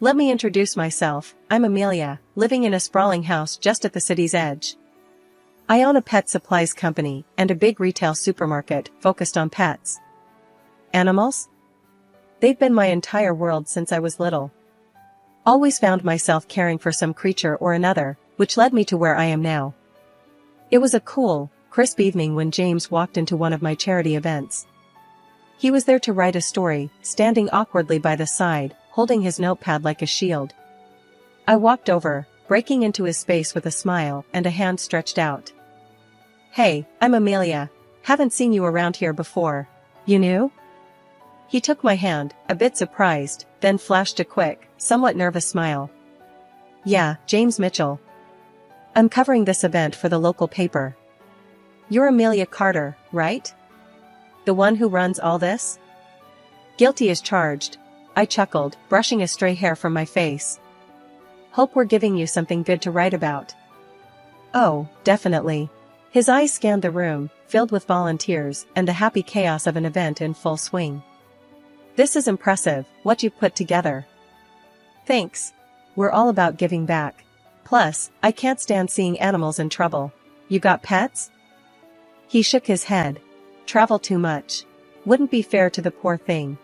Let me introduce myself, I'm Amelia, living in a sprawling house just at the city's edge. I own a pet supplies company and a big retail supermarket focused on pets. Animals? They've been my entire world since I was little. Always found myself caring for some creature or another, which led me to where I am now. It was a cool, crisp evening when James walked into one of my charity events. He was there to write a story, standing awkwardly by the side, holding his notepad like a shield. I walked over, breaking into his space with a smile and a hand stretched out. Hey, I'm Amelia. Haven't seen you around here before. You new? He took my hand, a bit surprised, then flashed a quick, somewhat nervous smile. Yeah, James Mitchell. I'm covering this event for the local paper. You're Amelia Carter, right? The one who runs all this? Guilty as charged. I chuckled, brushing a stray hair from my face. Hope we're giving you something good to write about. Oh, definitely. His eyes scanned the room, filled with volunteers and the happy chaos of an event in full swing. This is impressive, what you've put together. Thanks. We're all about giving back. Plus, I can't stand seeing animals in trouble. You got pets? He shook his head. Travel too much. Wouldn't be fair to the poor thing.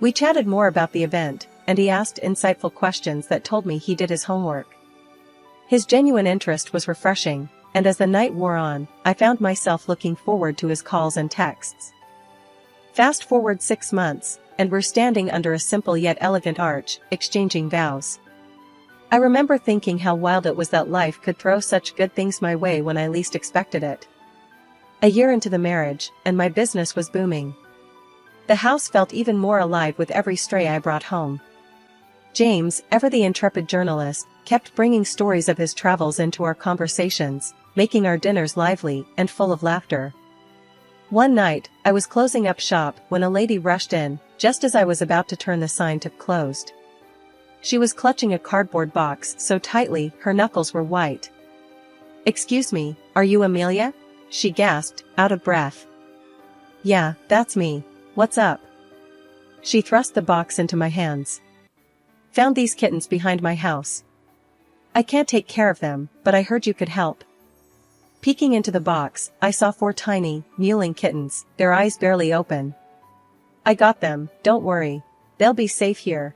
We chatted more about the event, and he asked insightful questions that told me he did his homework. His genuine interest was refreshing, and as the night wore on, I found myself looking forward to his calls and texts. Fast forward 6 months, and we're standing under a simple yet elegant arch, exchanging vows. I remember thinking how wild it was that life could throw such good things my way when I least expected it. A year into the marriage, and my business was booming. The house felt even more alive with every stray I brought home. James, ever the intrepid journalist, kept bringing stories of his travels into our conversations, making our dinners lively and full of laughter. One night, I was closing up shop when a lady rushed in, just as I was about to turn the sign to closed. She was clutching a cardboard box so tightly her knuckles were white. "Excuse me, are you Amelia?" she gasped, out of breath. "Yeah, that's me. What's up?" She thrust the box into my hands. "Found these kittens behind my house. I can't take care of them, but I heard you could help." Peeking into the box, I saw 4 tiny, mewling kittens, their eyes barely open. "I got them, don't worry. They'll be safe here."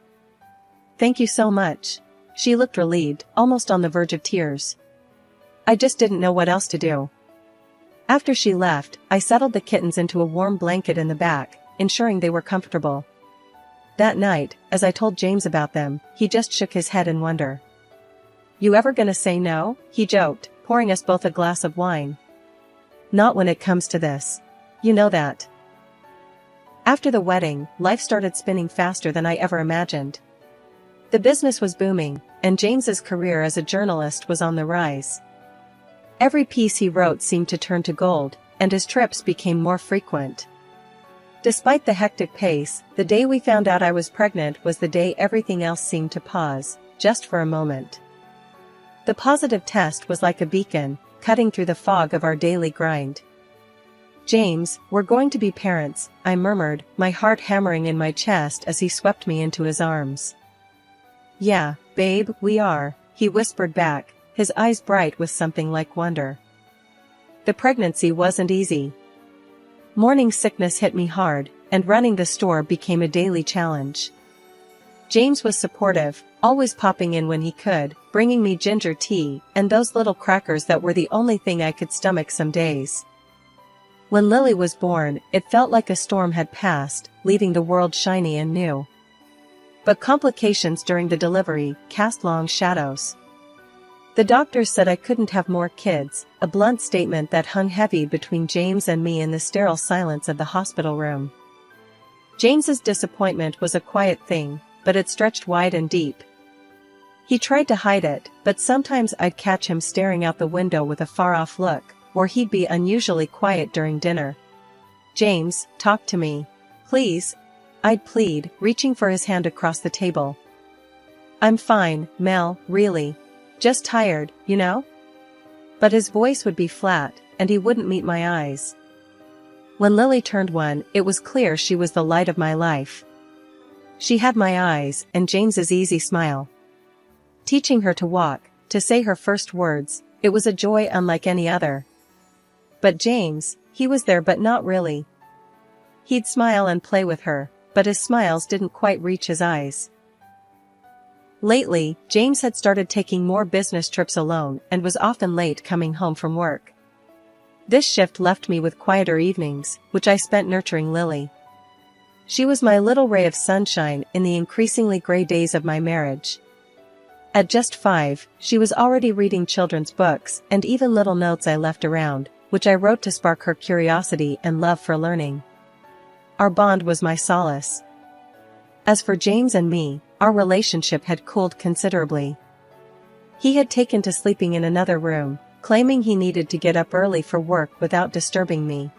"Thank you so much." She looked relieved, almost on the verge of tears. "I just didn't know what else to do." After she left, I settled the kittens into a warm blanket in the back, ensuring they were comfortable. That night, as I told James about them, he just shook his head in wonder. "You ever gonna say no?" he joked, pouring us both a glass of wine. "Not when it comes to this. You know that." After the wedding, life started spinning faster than I ever imagined. The business was booming, and James's career as a journalist was on the rise. Every piece he wrote seemed to turn to gold, and his trips became more frequent. Despite the hectic pace, the day we found out I was pregnant was the day everything else seemed to pause, just for a moment. The positive test was like a beacon, cutting through the fog of our daily grind. "James, we're going to be parents," I murmured, my heart hammering in my chest as he swept me into his arms. "Yeah, babe, we are," he whispered back, his eyes bright with something like wonder. The pregnancy wasn't easy. Morning sickness hit me hard, and running the store became a daily challenge. James was supportive, always popping in when he could, bringing me ginger tea and those little crackers that were the only thing I could stomach some days. When Lily was born, it felt like a storm had passed, leaving the world shiny and new. But complications during the delivery cast long shadows. The doctors said I couldn't have more kids, a blunt statement that hung heavy between James and me in the sterile silence of the hospital room. James's disappointment was a quiet thing, but it stretched wide and deep. He tried to hide it, but sometimes I'd catch him staring out the window with a far-off look, or he'd be unusually quiet during dinner. "James, talk to me. Please," I'd plead, reaching for his hand across the table. "I'm fine, Mel, really. Just tired, you know?" But his voice would be flat, and he wouldn't meet my eyes. When Lily turned 1, it was clear she was the light of my life. She had my eyes and James's easy smile. Teaching her to walk, to say her first words, it was a joy unlike any other. But James, he was there but not really. He'd smile and play with her, but his smiles didn't quite reach his eyes. Lately, James had started taking more business trips alone and was often late coming home from work. This shift left me with quieter evenings, which I spent nurturing Lily. She was my little ray of sunshine in the increasingly gray days of my marriage. At just 5, she was already reading children's books and even little notes I left around, which I wrote to spark her curiosity and love for learning. Our bond was my solace. As for James and me, our relationship had cooled considerably. He had taken to sleeping in another room, claiming he needed to get up early for work without disturbing me.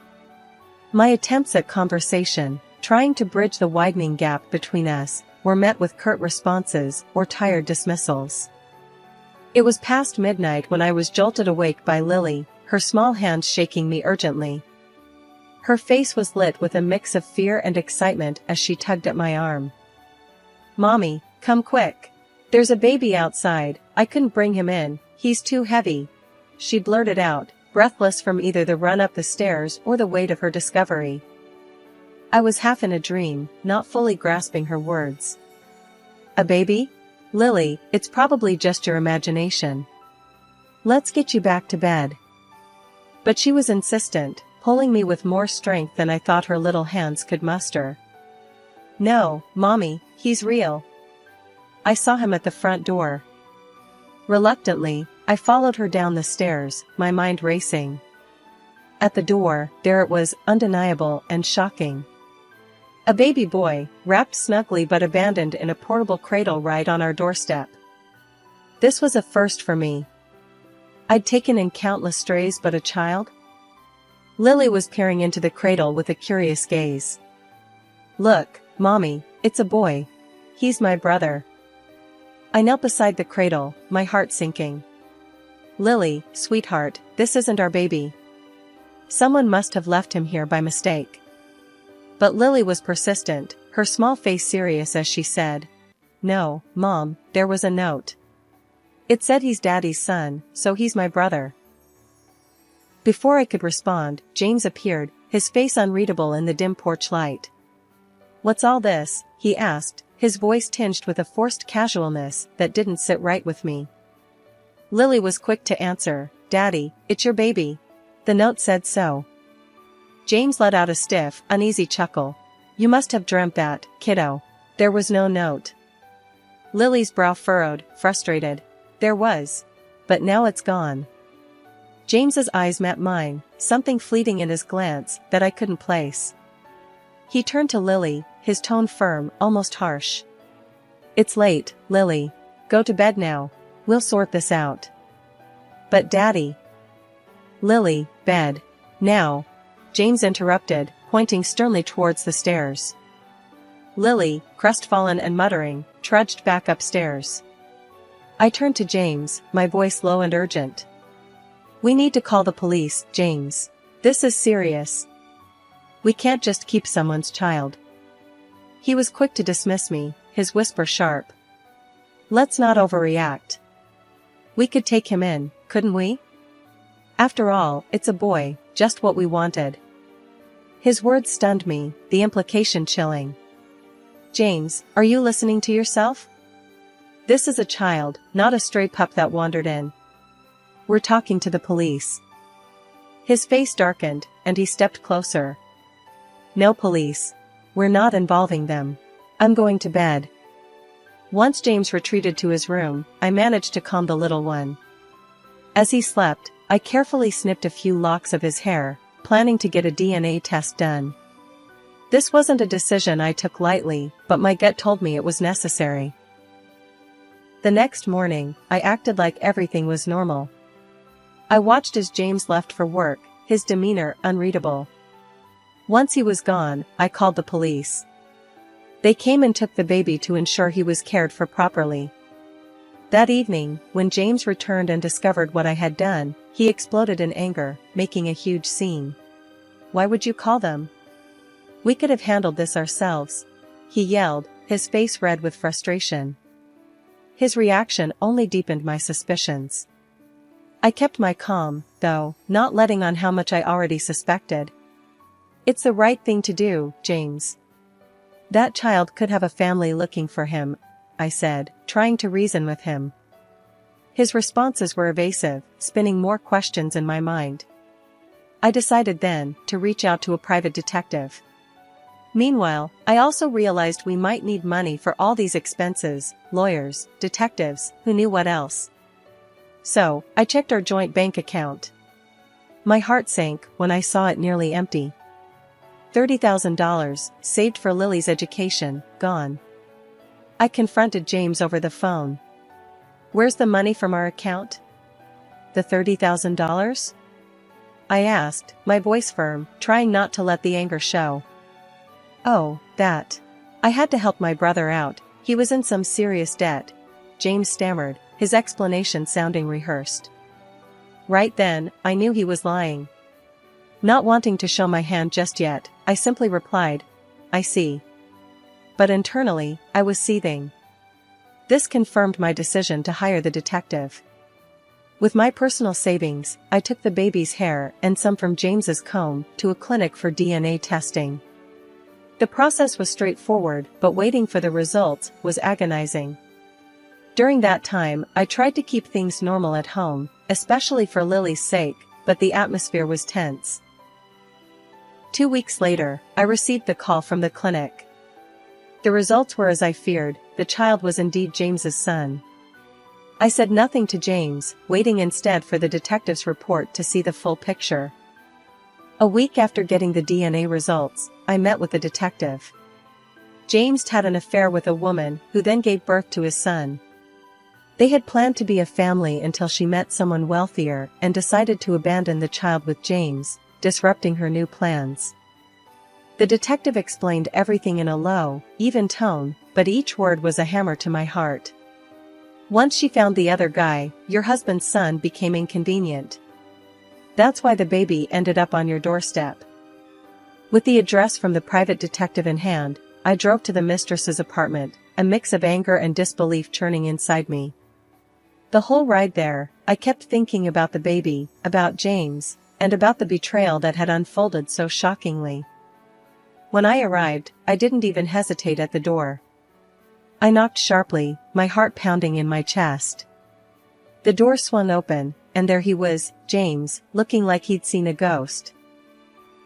My attempts at conversation, trying to bridge the widening gap between us, were met with curt responses or tired dismissals. It was past midnight when I was jolted awake by Lily, her small hands shaking me urgently. Her face was lit with a mix of fear and excitement as she tugged at my arm. "Mommy, come quick. There's a baby outside, I couldn't bring him in, he's too heavy," she blurted out, breathless from either the run up the stairs or the weight of her discovery. I was half in a dream, not fully grasping her words. "A baby? Lily, it's probably just your imagination. Let's get you back to bed." But she was insistent, pulling me with more strength than I thought her little hands could muster. "No, Mommy, he's real. I saw him at the front door." Reluctantly, I followed her down the stairs, my mind racing. At the door, there it was, undeniable and shocking. A baby boy, wrapped snugly but abandoned in a portable cradle right on our doorstep. This was a first for me. I'd taken in countless strays, but a child? Lily was peering into the cradle with a curious gaze. "Look, Mommy, it's a boy. He's my brother." I knelt beside the cradle, my heart sinking. "Lily, sweetheart, this isn't our baby. Someone must have left him here by mistake." But Lily was persistent, her small face serious as she said, "No, Mom, there was a note. It said he's Daddy's son, so he's my brother." Before I could respond, James appeared, his face unreadable in the dim porch light. "What's all this?" he asked, his voice tinged with a forced casualness that didn't sit right with me. Lily was quick to answer, "Daddy, it's your baby. The note said so." James let out a stiff, uneasy chuckle. "You must have dreamt that, kiddo. There was no note." Lily's brow furrowed, frustrated. "There was. But now it's gone." James's eyes met mine, something fleeting in his glance that I couldn't place. He turned to Lily, his tone firm, almost harsh. "It's late, Lily. Go to bed now. We'll sort this out." "But Daddy." "Lily, bed. Now," James interrupted, pointing sternly towards the stairs. Lily, crestfallen and muttering, trudged back upstairs. I turned to James, my voice low and urgent. "We need to call the police, James. This is serious. We can't just keep someone's child." He was quick to dismiss me, his whisper sharp. "Let's not overreact. We could take him in, couldn't we? After all, it's a boy, just what we wanted." His words stunned me, the implication chilling. "James, are you listening to yourself? This is a child, not a stray pup that wandered in. We're talking to the police." His face darkened, and he stepped closer. "No police. We're not involving them. I'm going to bed." Once James retreated to his room, I managed to calm the little one. As he slept, I carefully snipped a few locks of his hair, planning to get a DNA test done. This wasn't a decision I took lightly, but my gut told me it was necessary. The next morning, I acted like everything was normal. I watched as James left for work, his demeanor unreadable. Once he was gone, I called the police. They came and took the baby to ensure he was cared for properly. That evening, when James returned and discovered what I had done, he exploded in anger, making a huge scene. "Why would you call them? We could have handled this ourselves," he yelled, his face red with frustration. His reaction only deepened my suspicions. I kept my calm, though, not letting on how much I already suspected. "It's the right thing to do, James. That child could have a family looking for him," I said, trying to reason with him. His responses were evasive, spinning more questions in my mind. I decided then to reach out to a private detective. Meanwhile, I also realized we might need money for all these expenses: lawyers, detectives, who knew what else. So, I checked our joint bank account. My heart sank when I saw it nearly empty. $30,000, saved for Lily's education, gone. I confronted James over the phone. "Where's the money from our account?" "The $30,000? I asked, my voice firm, trying not to let the anger show. "Oh, that. I had to help my brother out, he was in some serious debt," James stammered, his explanation sounding rehearsed. Right then, I knew he was lying. Not wanting to show my hand just yet, I simply replied, "I see." But internally, I was seething. This confirmed my decision to hire the detective. With my personal savings, I took the baby's hair and some from James's comb to a clinic for DNA testing. The process was straightforward, but waiting for the results was agonizing. During that time, I tried to keep things normal at home, especially for Lily's sake, but the atmosphere was tense. 2 weeks later, I received the call from the clinic. The results were as I feared: the child was indeed James's son. I said nothing to James, waiting instead for the detective's report to see the full picture. A week after getting the DNA results, I met with the detective. James had an affair with a woman who then gave birth to his son. They had planned to be a family until she met someone wealthier and decided to abandon the child with James, disrupting her new plans. The detective explained everything in a low, even tone, but each word was a hammer to my heart. "Once she found the other guy, your husband's son became inconvenient. That's why the baby ended up on your doorstep." With the address from the private detective in hand, I drove to the mistress's apartment, a mix of anger and disbelief churning inside me. The whole ride there, I kept thinking about the baby, about James, and about the betrayal that had unfolded so shockingly. When I arrived, I didn't even hesitate at the door. I knocked sharply, my heart pounding in my chest. The door swung open, and there he was, James, looking like he'd seen a ghost.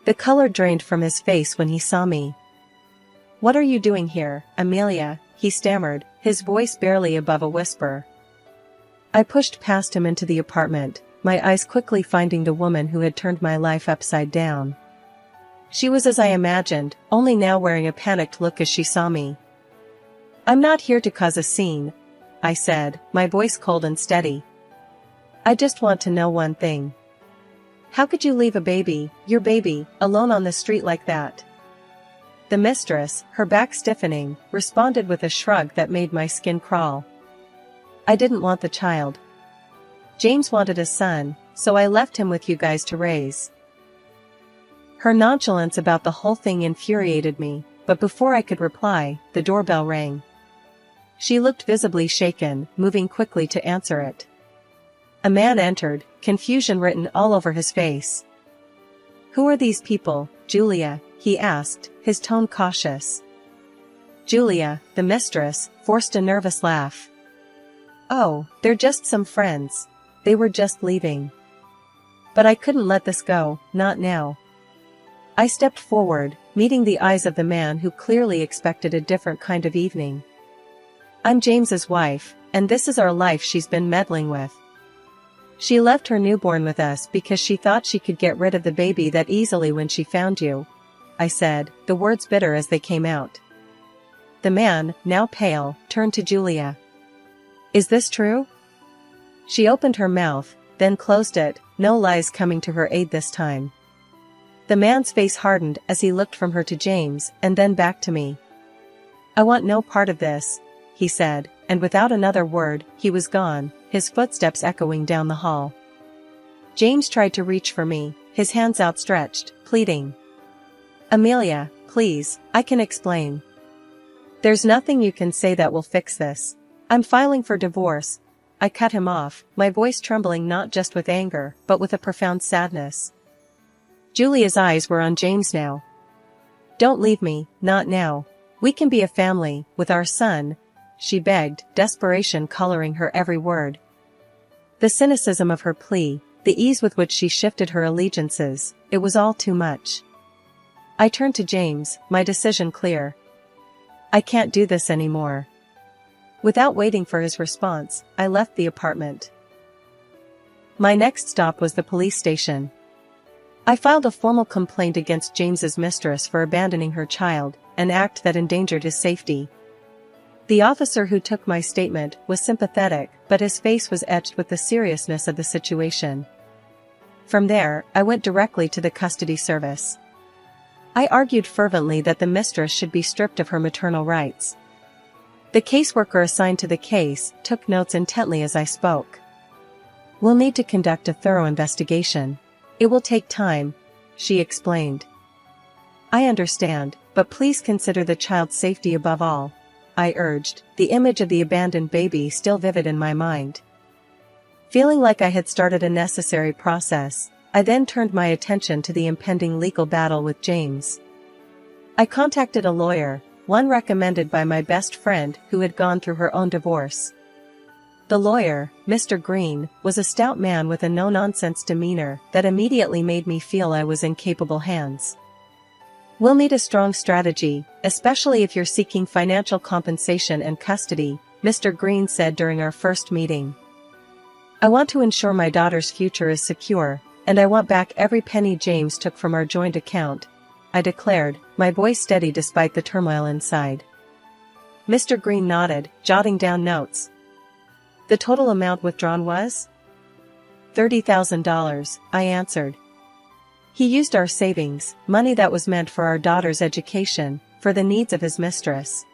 The color drained from his face when he saw me. "What are you doing here, Amelia?" he stammered, his voice barely above a whisper. I pushed past him into the apartment, my eyes quickly finding the woman who had turned my life upside down. She was as I imagined, only now wearing a panicked look as she saw me. "I'm not here to cause a scene," I said, my voice cold and steady. "I just want to know one thing. How could you leave a baby, your baby, alone on the street like that?" The mistress, her back stiffening, responded with a shrug that made my skin crawl. "I didn't want the child. James wanted a son, so I left him with you guys to raise." Her nonchalance about the whole thing infuriated me, but before I could reply, the doorbell rang. She looked visibly shaken, moving quickly to answer it. A man entered, confusion written all over his face. "Who are these people, Julia?" he asked, his tone cautious. Julia, the mistress, forced a nervous laugh. "Oh, they're just some friends. They were just leaving." But I couldn't let this go, not now. I stepped forward, meeting the eyes of the man who clearly expected a different kind of evening. "I'm James's wife, and this is our life she's been meddling with. She left her newborn with us because she thought she could get rid of the baby that easily when she found you," I said, the words bitter as they came out. The man, now pale, turned to Julia. "Is this true?" She opened her mouth, then closed it, no lies coming to her aid this time. The man's face hardened as he looked from her to James and then back to me. "I want no part of this," he said, and without another word, he was gone, his footsteps echoing down the hall. James tried to reach for me, his hands outstretched, pleading. "Amelia, please, I can explain." There's nothing you can say that will fix this. I'm filing for divorce. I cut him off, my voice trembling not just with anger, but with a profound sadness. Julia's eyes were on James now. Don't leave me, not now. We can be a family, with our son, she begged, desperation coloring her every word. The cynicism of her plea, the ease with which she shifted her allegiances, it was all too much. I turned to James, my decision clear. I can't do this anymore. Without waiting for his response, I left the apartment. My next stop was the police station. I filed a formal complaint against James's mistress for abandoning her child, an act that endangered his safety. The officer who took my statement was sympathetic, but his face was etched with the seriousness of the situation. From there, I went directly to the custody service. I argued fervently that the mistress should be stripped of her maternal rights. The caseworker assigned to the case took notes intently as I spoke. We'll need to conduct a thorough investigation. It will take time, she explained. I understand, but please consider the child's safety above all, I urged, the image of the abandoned baby still vivid in my mind. Feeling like I had started a necessary process, I then turned my attention to the impending legal battle with James. I contacted a lawyer, one recommended by my best friend who had gone through her own divorce. The lawyer, Mr. Green, was a stout man with a no-nonsense demeanor that immediately made me feel I was in capable hands. We'll need a strong strategy, especially if you're seeking financial compensation and custody, Mr. Green said during our first meeting. I want to ensure my daughter's future is secure, and I want back every penny James took from our joint account, I declared, my voice steady despite the turmoil inside. Mr. Green nodded, jotting down notes. The total amount withdrawn was $30,000, I answered. He used our savings, money that was meant for our daughter's education, for the needs of his mistress.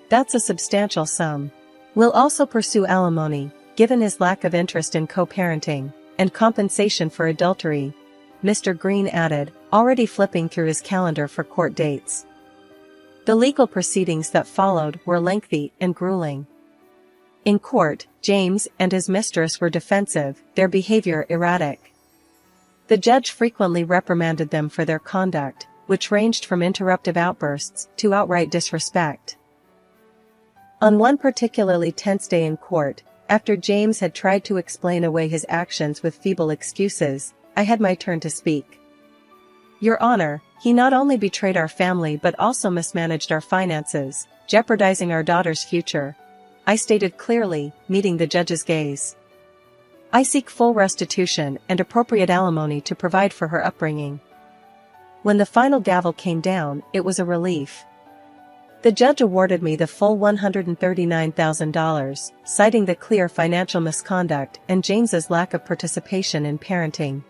That's a substantial sum. We'll also pursue alimony, given his lack of interest in co-parenting, and compensation for adultery, Mr. Green added, already flipping through his calendar for court dates. The legal proceedings that followed were lengthy and grueling. In court, James and his mistress were defensive, their behavior erratic. The judge frequently reprimanded them for their conduct, which ranged from interruptive outbursts to outright disrespect. On one particularly tense day in court, after James had tried to explain away his actions with feeble excuses, I had my turn to speak. Your Honor, he not only betrayed our family but also mismanaged our finances, jeopardizing our daughter's future, I stated clearly, meeting the judge's gaze. I seek full restitution and appropriate alimony to provide for her upbringing. When the final gavel came down, it was a relief. The judge awarded me the full $139,000, citing the clear financial misconduct and James's lack of participation in parenting.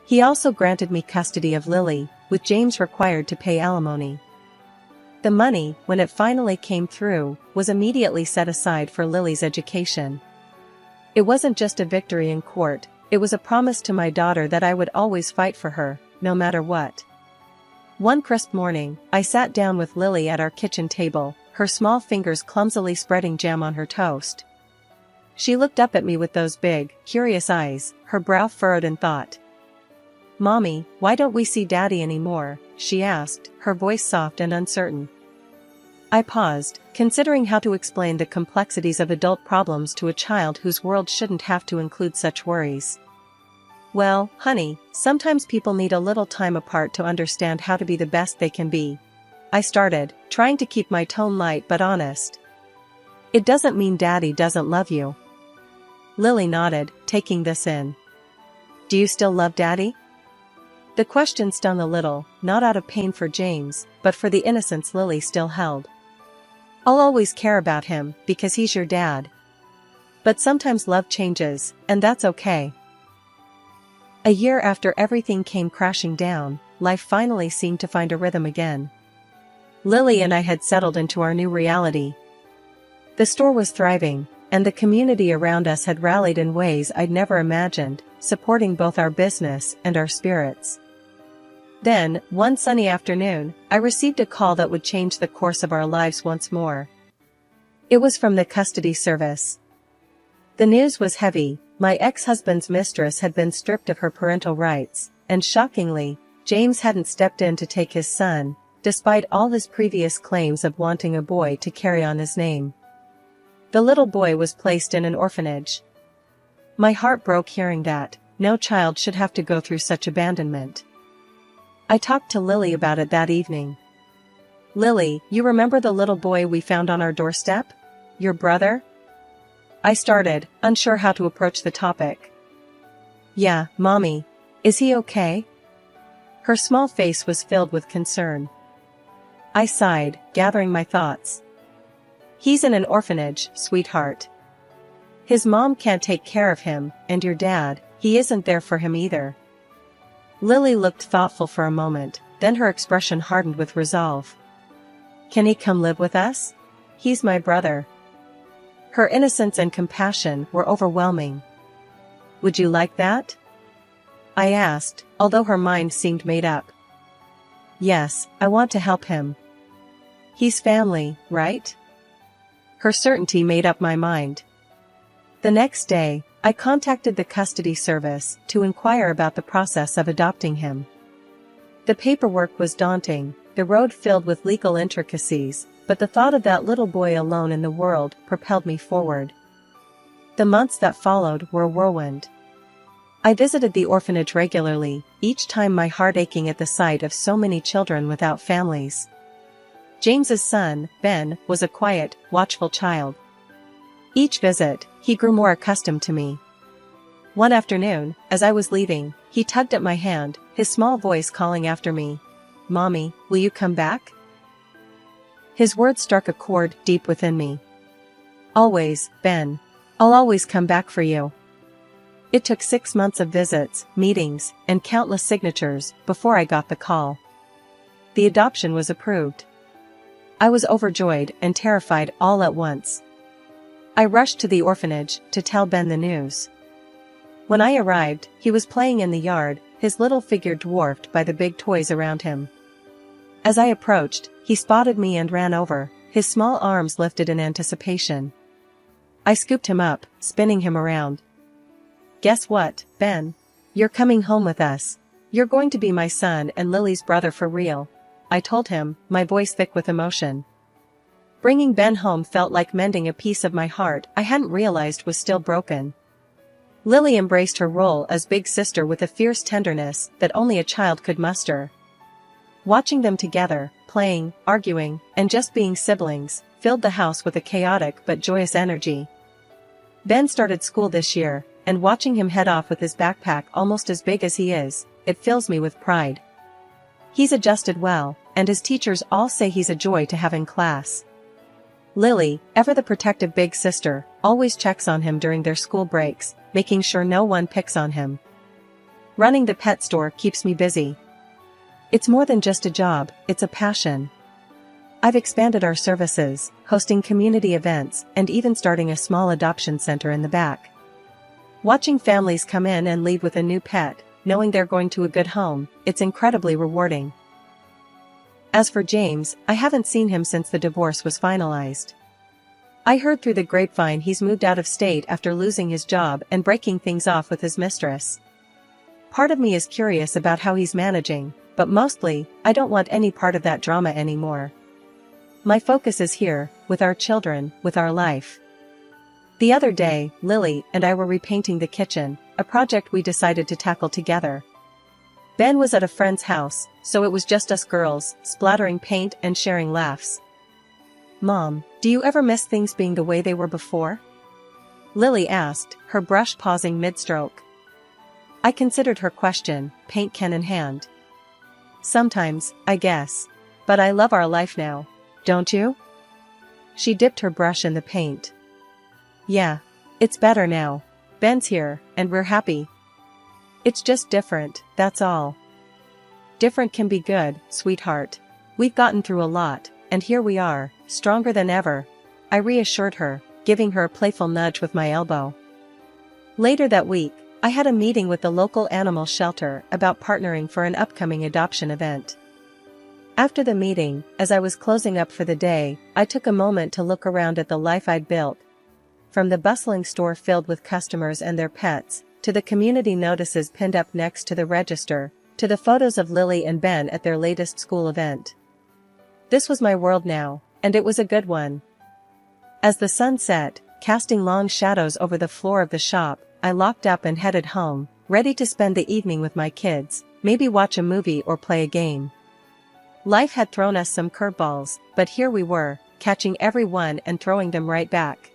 He also granted me custody of Lily, with James required to pay alimony. The money, when it finally came through, was immediately set aside for Lily's education. It wasn't just a victory in court, it was a promise to my daughter that I would always fight for her, no matter what. One crisp morning, I sat down with Lily at our kitchen table, her small fingers clumsily spreading jam on her toast. She looked up at me with those big, curious eyes, her brow furrowed in thought. "Mommy, why don't we see Daddy anymore?" she asked, her voice soft and uncertain. I paused, considering how to explain the complexities of adult problems to a child whose world shouldn't have to include such worries. "Well, honey, sometimes people need a little time apart to understand how to be the best they can be," I started, trying to keep my tone light but honest. "It doesn't mean Daddy doesn't love you." Lily nodded, taking this in. "Do you still love Daddy?" The question stung a little, not out of pain for James, but for the innocence Lily still held. "I'll always care about him, because he's your dad. But sometimes love changes, and that's okay." A year after everything came crashing down, life finally seemed to find a rhythm again. Lily and I had settled into our new reality. The store was thriving, and the community around us had rallied in ways I'd never imagined, supporting both our business and our spirits. Then, one sunny afternoon, I received a call that would change the course of our lives once more. It was from the custody service. The news was heavy. My ex-husband's mistress had been stripped of her parental rights, and shockingly, James hadn't stepped in to take his son, despite all his previous claims of wanting a boy to carry on his name. The little boy was placed in an orphanage. My heart broke hearing that. No child should have to go through such abandonment. I talked to Lily about it that evening. "Lily, you remember the little boy we found on our doorstep? Your brother?" I started, unsure how to approach the topic. "Yeah, Mommy. Is he okay?" Her small face was filled with concern. I sighed, gathering my thoughts. "He's in an orphanage, sweetheart. His mom can't take care of him, and your dad, he isn't there for him either." Lily looked thoughtful for a moment, then her expression hardened with resolve. "Can he come live with us? He's my brother." Her innocence and compassion were overwhelming. "Would you like that?" I asked, although her mind seemed made up. "Yes, I want to help him. He's family, right?" Her certainty made up my mind. The next day, I contacted the custody service to inquire about the process of adopting him. The paperwork was daunting, the road filled with legal intricacies, but the thought of that little boy alone in the world propelled me forward. The months that followed were a whirlwind. I visited the orphanage regularly, each time my heart aching at the sight of so many children without families. James's son, Ben, was a quiet, watchful child. Each visit, he grew more accustomed to me. One afternoon, as I was leaving, he tugged at my hand, his small voice calling after me, "Mommy, will you come back?" His words struck a chord deep within me. "Always, Ben. I'll always come back for you." It took 6 months of visits, meetings, and countless signatures before I got the call. The adoption was approved. I was overjoyed and terrified all at once. I rushed to the orphanage to tell Ben the news. When I arrived, he was playing in the yard, his little figure dwarfed by the big toys around him. As I approached, he spotted me and ran over, his small arms lifted in anticipation. I scooped him up, spinning him around. "Guess what, Ben? You're coming home with us. You're going to be my son and Lily's brother for real," I told him, my voice thick with emotion. Bringing Ben home felt like mending a piece of my heart I hadn't realized was still broken. Lily embraced her role as big sister with a fierce tenderness that only a child could muster. Watching them together, playing, arguing, and just being siblings, filled the house with a chaotic but joyous energy. Ben started school this year, and watching him head off with his backpack almost as big as he is, it fills me with pride. He's adjusted well, and his teachers all say he's a joy to have in class. Lily, ever the protective big sister, always checks on him during their school breaks, making sure no one picks on him. Running the pet store keeps me busy. It's more than just a job, it's a passion. I've expanded our services, hosting community events, and even starting a small adoption center in the back. Watching families come in and leave with a new pet, knowing they're going to a good home, it's incredibly rewarding. As for James, I haven't seen him since the divorce was finalized. I heard through the grapevine he's moved out of state after losing his job and breaking things off with his mistress. Part of me is curious about how he's managing, but mostly, I don't want any part of that drama anymore. My focus is here, with our children, with our life. The other day, Lily and I were repainting the kitchen, a project we decided to tackle together. Ben was at a friend's house, so it was just us girls, splattering paint and sharing laughs. "Mom, do you ever miss things being the way they were before?" Lily asked, her brush pausing mid-stroke. I considered her question, paint can in hand. "Sometimes, I guess. But I love our life now. Don't you?" She dipped her brush in the paint. "Yeah. It's better now. Ben's here, and we're happy. It's just different, that's all." "Different can be good, sweetheart. We've gotten through a lot, and here we are, stronger than ever," I reassured her, giving her a playful nudge with my elbow. Later that week, I had a meeting with the local animal shelter about partnering for an upcoming adoption event. After the meeting, as I was closing up for the day, I took a moment to look around at the life I'd built. From the bustling store filled with customers and their pets, to the community notices pinned up next to the register, to the photos of Lily and Ben at their latest school event. This was my world now, and it was a good one. As the sun set, casting long shadows over the floor of the shop, I locked up and headed home, ready to spend the evening with my kids, maybe watch a movie or play a game. Life had thrown us some curveballs, but here we were, catching every one and throwing them right back.